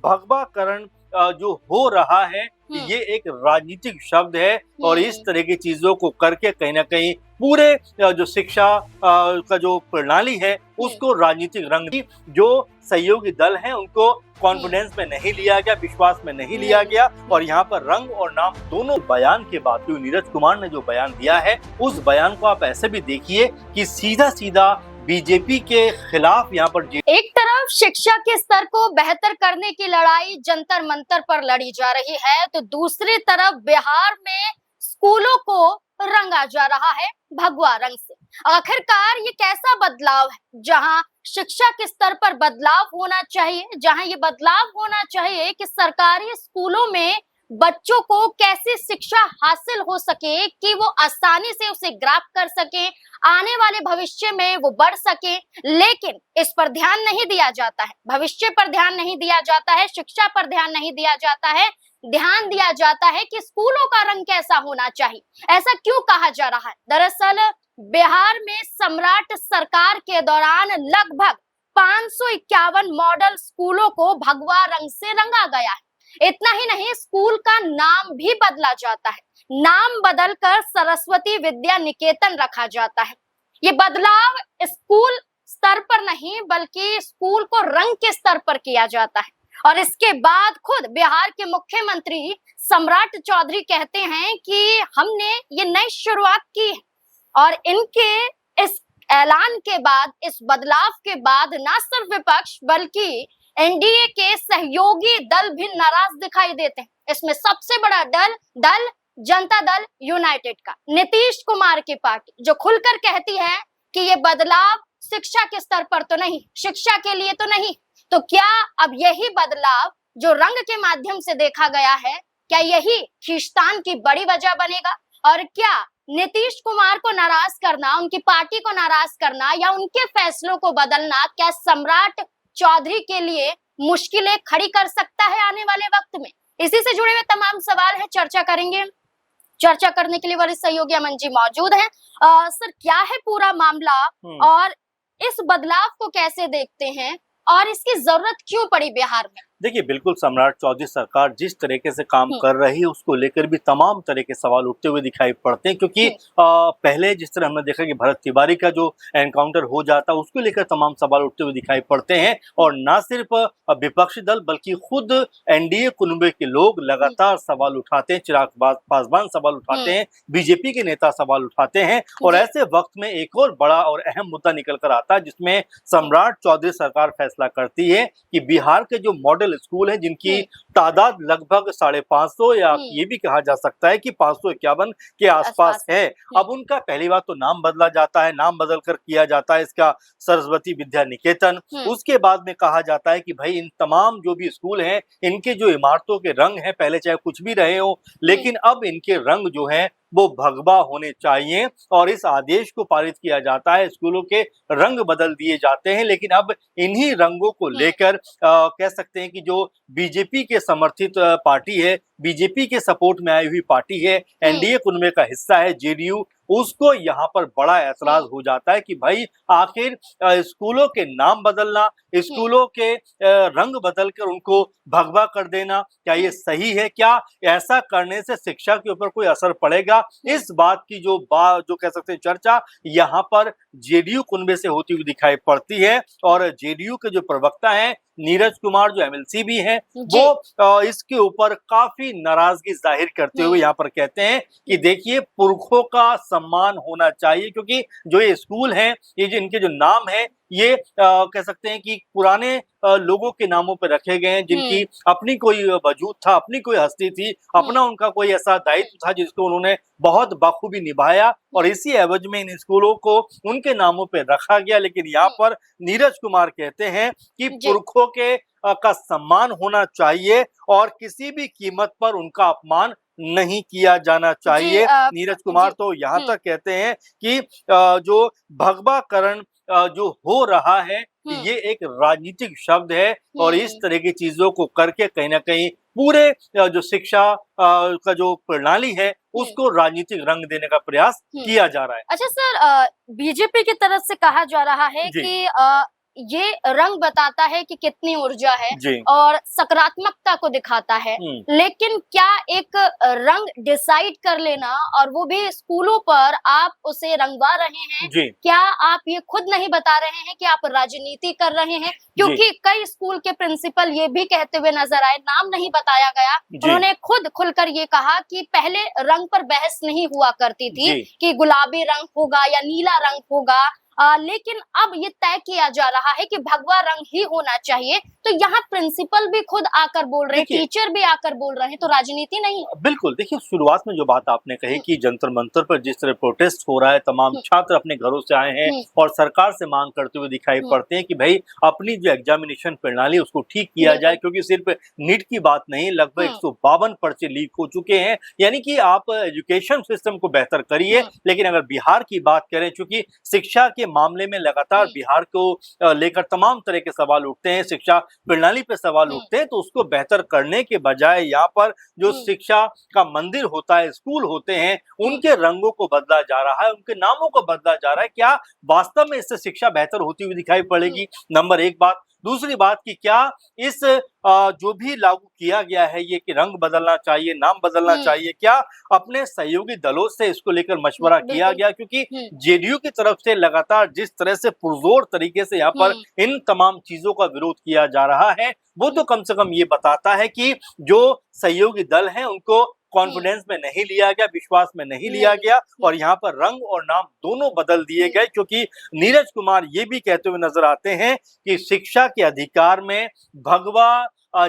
भगवाकरण जो हो रहा है ये एक राजनीतिक शब्द है और इस तरह की चीजों को करके कहीं ना कहीं पूरे जो शिक्षा का जो प्रणाली है उसको राजनीतिक रंग, जो सहयोगी दल हैं उनको कॉन्फिडेंस में नहीं लिया गया, विश्वास में नहीं लिया गया और यहाँ पर रंग और नाम दोनों बयान के बाद जो नीरज कुमार ने जो बयान दिया है उस बयान को आप ऐसे भी देखिए कि सीधा सीधा बीजेपी के खिलाफ यहाँ पर एक तरफ शिक्षा के स्तर को बेहतर करने की लड़ाई जंतर मंतर पर लड़ी जा रही है तो दूसरी तरफ बिहार में स्कूलों को रंगा जा रहा है भगवा रंग से। आखिरकार ये कैसा बदलाव है जहां शिक्षा के स्तर पर बदलाव होना चाहिए, जहां ये बदलाव होना चाहिए कि सरकारी स्कूलों में बच्चों को कैसे शिक्षा हासिल हो सके कि वो आसानी से उसे ग्राफ्ट कर सके, आने वाले भविष्य में वो बढ़ सके, लेकिन इस पर ध्यान नहीं दिया जाता है। भविष्य पर ध्यान नहीं दिया जाता है, शिक्षा पर ध्यान नहीं दिया जाता है, ध्यान दिया जाता है कि स्कूलों का रंग कैसा होना चाहिए। ऐसा क्यों कहा जा रहा है? दरअसल बिहार में सम्राट सरकार के दौरान लगभग 551 मॉडल स्कूलों को भगवा रंग से रंगा गया है। इतना ही नहीं, स्कूल का नाम भी बदला जाता है, नाम बदलकर सरस्वती विद्या निकेतन रखा जाता है। ये बदलाव स्कूल स्तर पर नहीं बल्कि स्कूल को रंग के स्तर पर किया जाता है और इसके बाद खुद बिहार के मुख्यमंत्री सम्राट चौधरी कहते हैं कि हमने ये नई शुरुआत की है और इनके इस ऐलान के बाद, इस बदलाव के बाद न सिर्फ विपक्ष बल्कि एनडीए के सहयोगी दल भी नाराज दिखाई देते हैं। इसमें सबसे बड़ा दल जनता दल यूनाइटेड का, नीतीश कुमार की पार्टी, जो खुलकर कहती है कि ये बदलाव शिक्षा के स्तर पर तो नहीं, शिक्षा के लिए तो नहीं। तो क्या अब यही बदलाव जो रंग के माध्यम से देखा गया है, क्या यही खींचतान की बड़ी वजह बनेगा? और क्या नीतीश कुमार को नाराज करना, उनकी पार्टी को नाराज करना या उनके फैसलों को बदलना क्या सम्राट चौधरी के लिए मुश्किलें खड़ी कर सकता है आने वाले वक्त में? इसी से जुड़े हुए तमाम सवाल है, चर्चा करेंगे। चर्चा करने के लिए वरिष्ठ सहयोगी अमन जी मौजूद हैं। सर, क्या है पूरा मामला और इस बदलाव को कैसे देखते हैं और इसकी जरूरत क्यों पड़ी बिहार में? देखिए, बिल्कुल सम्राट चौधरी सरकार जिस तरीके से काम कर रही है उसको लेकर भी तमाम तरह के सवाल उठते हुए दिखाई पड़ते हैं, क्योंकि पहले जिस तरह हमने देखा कि भरत तिवारी का जो एनकाउंटर हो जाता है उसको लेकर तमाम सवाल उठते हुए दिखाई पड़ते हैं और न सिर्फ विपक्षी दल बल्कि खुद एनडीए कुनबे के लोग लगातार सवाल उठाते हैं। चिराग पासवान सवाल उठाते हैं, बीजेपी के नेता सवाल उठाते हैं और ऐसे वक्त में एक और बड़ा और अहम मुद्दा निकल कर आता है जिसमें सम्राट चौधरी सरकार फैसला करती है कि बिहार के जो मॉडल स्कूल है जिनकी तादाद लगभग 550 या ये भी कहा जा सकता है कि 551 के आसपास है, अब उनका पहली बार तो नाम बदला जाता है, नाम बदलकर किया जाता है इसका सरस्वती विद्या निकेतन। उसके बाद में कहा जाता है कि भाई इन तमाम जो भी स्कूल हैं इनके जो इमारतों के रंग हैं, पहले चाहे कुछ भी रहे हो लेकिन अब इनके रंग जो है वो भगवा होने चाहिए और इस आदेश को पारित किया जाता है, स्कूलों के रंग बदल दिए जाते हैं। लेकिन अब इन्हीं रंगों को लेकर कह सकते हैं कि जो बीजेपी के समर्थित पार्टी है, बीजेपी के सपोर्ट में आई हुई पार्टी है, एनडीए कुनबे का हिस्सा है जेडीयू, उसको यहाँ पर बड़ा ऐतराज हो जाता है कि भाई आखिर स्कूलों के नाम बदलना, स्कूलों के रंग बदलकर उनको भगवा कर देना, क्या ये सही है? क्या ऐसा करने से शिक्षा के ऊपर कोई असर पड़ेगा? इस बात की जो कह सकते हैं चर्चा यहाँ पर जेडीयू कुनबे से होती हुई दिखाई पड़ती है और जेडीयू के जो प्रवक्ता हैं नीरज कुमार जो एमएलसी भी हैं वो इसके ऊपर काफी नाराजगी जाहिर करते हुए यहाँ पर कहते हैं कि देखिए, पुरखों का सम्मान होना चाहिए, क्योंकि जो ये स्कूल हैं, ये जो इनके जो नाम है ये कह सकते हैं कि पुराने लोगों के नामों पर रखे गए हैं जिनकी अपनी कोई वजूद था, अपनी कोई हस्ती थी, अपना उनका कोई ऐसा दायित्व था जिसको उन्होंने बहुत बखूबी निभाया और इसी एवज में इन स्कूलों को उनके नामों पर रखा गया। लेकिन यहाँ पर नीरज कुमार कहते हैं कि पुरखों के का सम्मान होना चाहिए और किसी भी कीमत पर उनका अपमान नहीं किया जाना चाहिए। नीरज कुमार तो यहाँ तक कहते हैं कि जो भगवाकरण जो हो रहा है ये एक राजनीतिक शब्द है और इस तरह की चीजों को करके कहीं ना कहीं पूरे जो शिक्षा का जो प्रणाली है उसको राजनीतिक रंग देने का प्रयास किया जा रहा है। अच्छा सर, बीजेपी की तरफ से कहा जा रहा है कि ये रंग बताता है कि कितनी ऊर्जा है जी। और सकारात्मकता को दिखाता है, लेकिन क्या एक रंग डिसाइड कर लेना और वो भी स्कूलों पर आप उसे रंगवा रहे हैं, जी। क्या आप ये खुद नहीं बता रहे हैं कि आप राजनीति कर रहे हैं? क्योंकि कई स्कूल के प्रिंसिपल ये भी कहते हुए नजर आए, नाम नहीं बताया गया, उन्होंने खुद खुलकर ये कहा कि पहले रंग पर बहस नहीं हुआ करती थी कि गुलाबी रंग होगा या नीला रंग होगा, लेकिन अब ये तय किया जा रहा है कि भगवा रंग ही होना चाहिए। तो यहाँ प्रिंसिपल भी खुद आकर बोल रहे हैं, टीचर भी आकर बोल रहे हैं, तो राजनीति नहीं है। बिल्कुल, देखिए शुरुआत में जो बात आपने कही कि जंतर मंतर पर जिस तरह प्रोटेस्ट हो रहा है, तमाम छात्र अपने घरों से आए हैं और सरकार से मांग करते हुए दिखाई पड़ते हैं कि भाई अपनी जो एग्जामिनेशन प्रणाली उसको ठीक किया जाए, क्योंकि सिर्फ नीट की बात नहीं, लगभग 152 पर्चे लीक हो चुके हैं। यानी कि आप एजुकेशन सिस्टम को बेहतर करिए, लेकिन अगर बिहार की बात करें, चूंकि शिक्षा के मामले में लगातार बिहार को लेकर तमाम तरह के सवाल उठते हैं, शिक्षा प्रणाली पे सवाल उठते हैं, तो उसको बेहतर करने के बजाय यहाँ पर जो शिक्षा का मंदिर होता है, स्कूल होते हैं, उनके रंगों को बदला जा रहा है, उनके नामों को बदला जा रहा है। क्या वास्तव में इससे शिक्षा बेहतर होती हुई दिखाई पड़ेगी? नंबर एक बात। दूसरी बात कि क्या इस जो भी लागू किया गया है ये कि रंग बदलना चाहिए, नाम बदलना चाहिए, क्या अपने सहयोगी दलों से इसको लेकर मशवरा किया गया? क्योंकि जेडीयू की तरफ से लगातार जिस तरह से पुरजोर तरीके से यहाँ पर इन तमाम चीजों का विरोध किया जा रहा है, वो तो कम से कम ये बताता है कि जो सहयोगी दल हैं उनको कॉन्फिडेंस में नहीं लिया गया, विश्वास में नहीं लिया गया और यहाँ पर रंग और नाम दोनों बदल दिए गए। क्योंकि नीरज कुमार ये भी कहते हुए नजर आते हैं कि शिक्षा के अधिकार में भगवा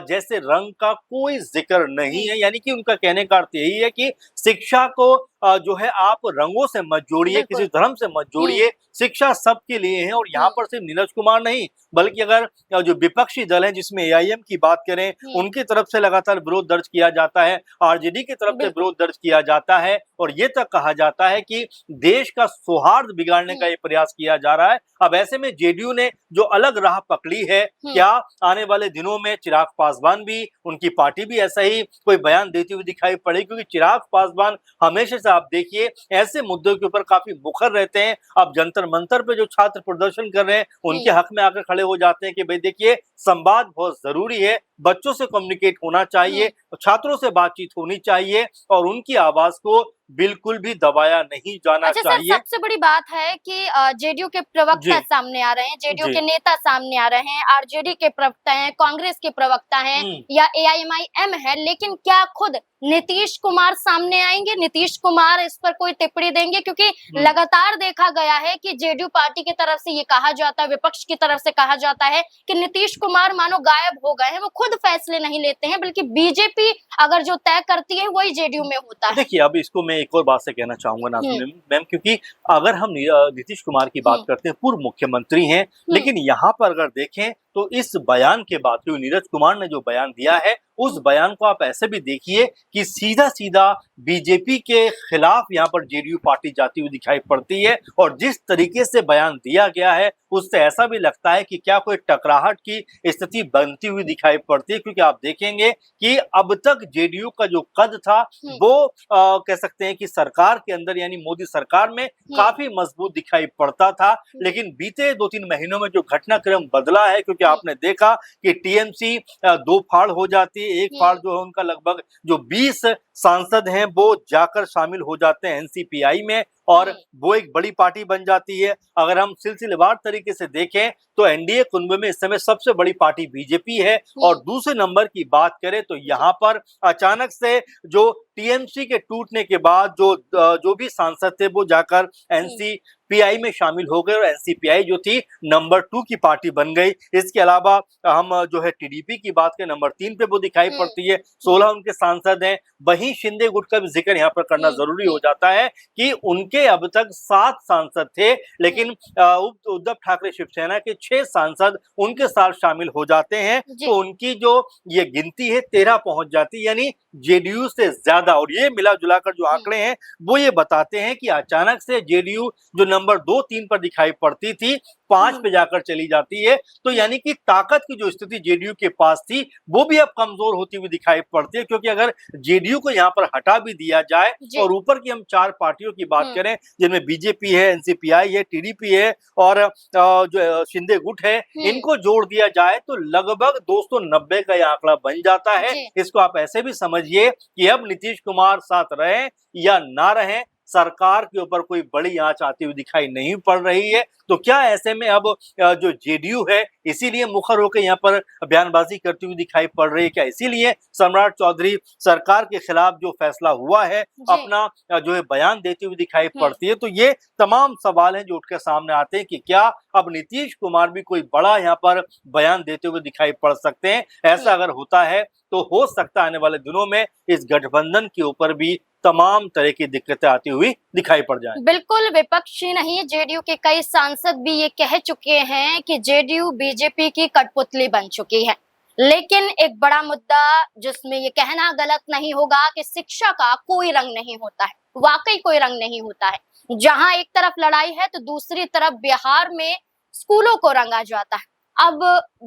जैसे रंग का कोई जिक्र नहीं है। यानी कि उनका कहने का अर्थ यही है कि शिक्षा को जो है आप रंगों से मत जोड़िए, किसी धर्म से मत जोड़िए, शिक्षा सबके लिए है। और यहाँ पर सिर्फ नीरज कुमार नहीं, बल्कि अगर जो विपक्षी दल है जिसमें एआईएम की बात करें, उनकी तरफ से लगातार विरोध दर्ज किया जाता है, आरजेडी की तरफ से विरोध दर्ज किया जाता है और ये तक कहा जाता है कि देश का सौहार्द बिगाड़ने का ये प्रयास किया जा रहा है। अब ऐसे में जेडीयू ने जो अलग राह पकड़ी है, क्या आने वाले दिनों में चिराग पासवान भी, उनकी पार्टी भी ऐसा ही कोई बयान देती हुई दिखाई पड़ेगी? क्योंकि चिराग पासवान हमेशा से आप देखिए ऐसे मुद्दों के ऊपर काफी मुखर रहते हैं। अब जंतर मंतर पे जो छात्र प्रदर्शन कर रहे हैं उनके हक में आकर खड़े हो जाते हैं कि भाई देखिए संवाद बहुत जरूरी है, बच्चों से कम्युनिकेट होना चाहिए, छात्रों से बातचीत होनी चाहिए और उनकी आवाज को बिल्कुल भी दबाया नहीं जाना चाहिए। सर, सबसे बड़ी बात है कि जेडीयू के प्रवक्ता सामने आ रहे हैं, जेडीयू के नेता सामने आ रहे हैं, आरजेडी के प्रवक्ता हैं, कांग्रेस के प्रवक्ता हैं या एआईएमआईएम है, लेकिन क्या खुद नीतीश कुमार सामने आएंगे? नीतीश कुमार इस पर कोई टिप्पणी देंगे? क्योंकि लगातार देखा गया है कि जेडीयू पार्टी की तरफ से ये कहा जाता है, विपक्ष की तरफ से कहा जाता है कि नीतीश कुमार मानो गायब हो गए हैं, वो खुद फैसले नहीं लेते हैं, बल्कि बीजेपी अगर जो तय करती है वही जेडीयू में होता है। देखिए अब इसको मैं एक और बात से कहना चाहूंगा नाज़रीन मैम, क्योंकि अगर हम नीतीश कुमार की बात करते हैं, पूर्व मुख्यमंत्री हैं, लेकिन यहाँ पर अगर देखें तो इस बयान के बाद जो नीरज कुमार ने जो बयान दिया है, उस बयान को आप ऐसे भी देखिए कि सीधा सीधा बीजेपी के खिलाफ यहाँ पर जेडीयू पार्टी जाती हुई दिखाई पड़ती है। और जिस तरीके से बयान दिया गया है उससे ऐसा भी लगता है कि क्या कोई टकराहट की स्थिति बनती हुई दिखाई पड़ती है। क्योंकि आप देखेंगे कि अब तक जेडीयू का जो कद था वो कह सकते हैं कि सरकार के अंदर यानी मोदी सरकार में काफी मजबूत दिखाई पड़ता था, लेकिन बीते 2-3 महीनों में जो घटनाक्रम बदला है, क्योंकि आपने देखा कि टीएमसी 2 फाड़ हो जाती है, एक फाड़ जो है उनका लगभग जो 20 सांसद हैं वो जाकर शामिल हो जाते हैं एनसीपीआई में और वो एक बड़ी पार्टी बन जाती है। अगर हम सिलसिलेवार तरीके से देखें तो एनडीए कुंभ में इस समय सबसे बड़ी पार्टी बीजेपी है। और दूसरे नंबर की बात करें तो यहाँ पर अचानक से जो टीएमसी के टूटने के बाद जो भी सांसद थे वो जाकर एनसीपीआई में शामिल हो गए और एनसीपीआई जो थी नंबर 2 की पार्टी बन गई। इसके अलावा हम जो है टीडीपी की बात करें नंबर 3 पे वो दिखाई पड़ती है, 16 उनके सांसद हैं। वहीं शिंदे गुट का भी जिक्र यहाँ पर करना जरूरी हो जाता है कि उनके अब तक 7 सांसद थे, लेकिन उद्धव ठाकरे शिवसेना के 6 सांसद उनके साथ शामिल हो जाते हैं, तो उनकी जो ये गिनती है 13 पहुंच जाती है, यानी जेडीयू से ज्यादा। और ये मिला जुलाकर जो आंकड़े हैं वो ये बताते हैं कि अचानक से जेडीयू जो नंबर 2-3 पर दिखाई पड़ती थी 5 पे जाकर चली जाती है। तो यानी कि ताकत की जो स्थिति जेडीयू के पास थी वो भी अब कमजोर होती हुई दिखाई पड़ती है, क्योंकि अगर जेडीयू को यहाँ पर हटा भी दिया जाए और ऊपर की हम 4 पार्टियों की बात करें जिनमें बीजेपी है, एनसीपीआई है, टीडीपी है और जो शिंदे गुट है, इनको जोड़ दिया जाए तो लगभग 290 का यह आंकड़ा बन जाता है। इसको आप ऐसे भी समझिए कि अब नीतीश कुमार साथ रहे या ना रहे, सरकार के ऊपर कोई बड़ी आंच आती हुई दिखाई नहीं पड़ रही है। तो क्या ऐसे में अब जो जेडीयू है इसीलिए मुखर होकर यहाँ पर बयानबाजी करती हुई दिखाई पड़ रही है? क्या इसीलिए सम्राट चौधरी सरकार के खिलाफ जो फैसला हुआ है अपना जो है बयान देती हुई दिखाई पड़ती है? तो ये तमाम सवाल हैं जो उठकर सामने आते हैं कि क्या अब नीतीश कुमार भी कोई बड़ा यहाँ पर बयान देते हुए दिखाई पड़ सकते हैं? ऐसा अगर होता है तो हो सकता है आने वाले दिनों में इस गठबंधन के ऊपर भी तमाम तरह की दिक्कतें आती हुई दिखाई पड़ जाएं। बिल्कुल, विपक्ष ही नहीं, जेडीयू के कई सांसद भी ये कह चुके हैं कि जेडीयू बीजेपी की कठपुतली बन चुकी है। लेकिन एक बड़ा मुद्दा जिसमें ये कहना गलत नहीं होगा कि शिक्षा का कोई रंग नहीं होता है, वाकई कोई रंग नहीं होता है। जहां एक तरफ लड़ाई है तो दूसरी तरफ बिहार में स्कूलों को रंगा जाता है। अब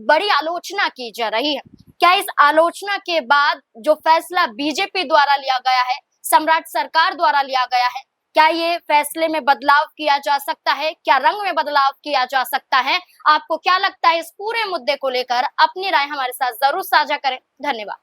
बड़ी आलोचना की जा रही है। क्या इस आलोचना के बाद जो फैसला बीजेपी द्वारा लिया गया है, सम्राट सरकार द्वारा लिया गया है, क्या ये फैसले में बदलाव किया जा सकता है? क्या रंग में बदलाव किया जा सकता है? आपको क्या लगता है? इस पूरे मुद्दे को लेकर अपनी राय हमारे साथ जरूर साझा करें। धन्यवाद।